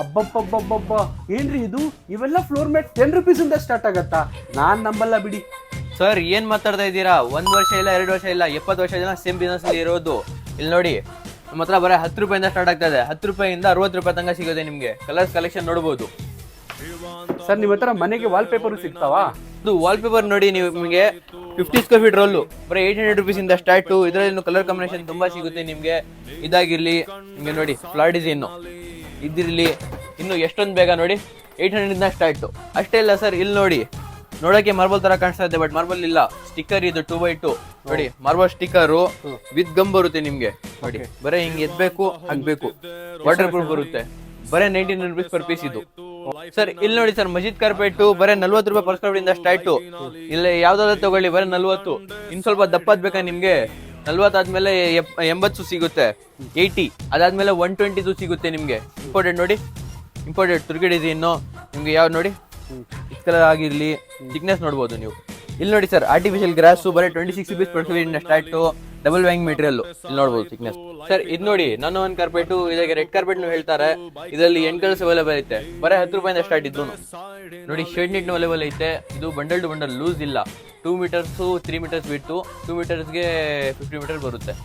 ಅಬ್ಬಬ್ಬಬ್ಬಬ್ಬಬ್ಬ, ಏನ್ರಿ ಇದು? ಇವೆಲ್ಲ ಫ್ಲೋರ್ ಮ್ಯಾಟ್ 10 rupees ಇಂದ ಸ್ಟಾರ್ಟ್ ಆಗತ್ತಾ? ನಾನ್ ನಂಬಲ್ಲ ಬಿಡಿ. ಸರ್ ಏನ್ ಮಾತಾಡ್ತಾ ಇದ್ದೀರಾ? 1 ವರ್ಷ ಇಲ್ಲ 2 ವರ್ಷ ಇಲ್ಲ 70 ವರ್ಷ ಜನ ಸೇಮ್ ಬಿಸ್ನೆಸ್ ಅಲ್ಲಿ ಇರೋದು. ಇಲ್ಲಿ ನೋಡಿ ನಮ್ಮ ಹತ್ರ ಬರೀ 10 ರೂಪಾಯಿಂದ ಸ್ಟಾರ್ಟ್ ಆಗ್ತಾ ಇದೆ. 10 ರೂಪಾಯಿಂದ 60 ರೂಪಾಯಿ ತನಕ ಸಿಗುತ್ತೆ ನಿಮ್ಗೆ. ಕಲರ್ಸ್ ಕಲೆಕ್ಷನ್ ನೋಡಬಹುದು. ಸರ್ ನಿಮ್ಮ ಹತ್ರ ಮನೆಗೆ ವಾಲ್ ಪೇಪರ್ ಸಿಗ್ತಾವಾ? ಇದು ವಾಲ್ ಪೇಪರ್ ನೋಡಿ, ನೀವು ನಿಮಗೆ 50 ಸ್ಕ್ವೇರ್ ಫೀಟ್ ರೋಲ್ ಬರೀ 800 rupees ಇಂದ ಸ್ಟಾರ್ಟ್. ಇದರಲ್ಲಿ ಕಲರ್ ಕಾಂಬಿನೇಷನ್ ತುಂಬಾ ಸಿಗುತ್ತೆ ನಿಮ್ಗೆ. ಇದಾಗಿರ್ಲಿ ನಿಮ್ಗೆ ನೋಡಿ ಫ್ಲವರ್ ಡಿಸೈನ್ ಇದಿರ್ಲಿ, ಇನ್ನು ಎಷ್ಟೊಂದು ಬೇಗ ನೋಡಿ 800 ಇಂದ ಸ್ಟಾರ್ಟ್. ಅಷ್ಟೇ ಇಲ್ಲ ಸರ್, ಇಲ್ಲಿ ನೋಡಿ ನೋಡಕ್ಕೆ ಮಾರ್ಬಲ್ ತರ ಕಾಣಿಸ್ತಾ ಇದೆ, ಬಟ್ ಮಾರ್ಬಲ್ ಇಲ್ಲ, ಸ್ಟಿಕ್ಕರ್ ಇದು 2x2 ನೋಡಿ. ಮಾರ್ಬಲ್ ಸ್ಟಿಕ್ಕರ್ ವಿತ್ ಗಮ್ ಬರುತ್ತೆ ನಿಮ್ಗೆ ನೋಡಿ. ಬರೀ ಹಿಂಗ್ ಎದ್ಬೇಕು ಹಾಕ್ಬೇಕು, ವಾಟರ್ ಪ್ರೂಫ್ ಬರುತ್ತೆ. ಬರೀ 19 rupees ಪರ್ ಪೀಸ್ ಇದು. ಸರ್ ಇಲ್ಲಿ ನೋಡಿ ಸರ್, ಮಜೀದ್ ಕಾರ್ಪೆಟ್ ಬರೀ 40 ರೂಪಾಯಿ ಪರ್ ಸ್ಕ್ವೇರ್ ಫೀಟ್ ಇಂದ ಸ್ಟಾರ್ಟ್. ಇಲ್ಲ ಯಾವ್ದಾದ್ರು ತಗೊಳ್ಳಿ, ಬರೀ 40. ಇನ್ ಸ್ವಲ್ಪ ದಪ್ಪದ್ ಬೇಕಾ ನಿಮ್ಗೆ? 40 ಆದ್ಮೇಲೆ 80 ಸಿಗುತ್ತೆ, 80 ಅದಾದ್ಮೇಲೆ 120 ಸಿಗುತ್ತೆ ನಿಮ್ಗೆ. ಇಂಪೋರ್ಟೆಡ್ ನೋಡಿ, ಇಂಪೋರ್ಟೆಡ್ ತುರ್ಗಿ ಡಿಸೈನ್ ನಿಮ್ಗೆ ಯಾವ್ದು ನೋಡಿ ಇಸ್ ಕಲರ್ ಆಗಿರ್ಲಿ, ಥಿಕ್ನೆಸ್ ನೋಡ್ಬೋದು ನೀವು. ಇಲ್ಲಿ ನೋಡಿ ಸರ್, ಆರ್ಟಿಫಿಷಿಯಲ್ ಗ್ರಾಸ್ ಬರೀ 26 rupees ಪರ್ ಸ್ಕ್ವೇರ್ ಫೀಟ್ ಇಂದ ಸ್ಟಾರ್ಟ್. ಡಬಲ್ ವ್ಯಾಂಗ್ ಮೆಟೀರಿಯಲ್ ಇಲ್ಲಿ ನೋಡ್ಬೋದು ಥಿಕ್ನೆಸ್. ಸರ್ ಇದು ನೋಡಿ ನಾನು ಒಂದು ಕಾರ್ಪೆಟ್, ಇದಕ್ಕೆ ರೆಡ್ ಕಾರ್ಪೆಟ್ ಹೇಳ್ತಾರೆ. ಇದರಲ್ಲಿ 8 ಕಲರ್ಸ್ ಅವೈಲೇಬಲ್ ಐತೆ, ಬರೀ 10 ರೂಪಾಯಿಂದ ಸ್ಟಾರ್ಟ್ ಇದ್ದು ನೋಡಿ. ಶೇಡ್ ನೀಟ್ ಅವೈಲೇಬಲ್ ಐತೆ. ಇದು ಬಂಡಲ್ ಟು ಬಂಡಲ್ ಲೂಸ್ ಇಲ್ಲ. 2 meters 3 meters ಬಿಟ್ಟು 2 metersಗೆ 50 meters ಬರುತ್ತೆ.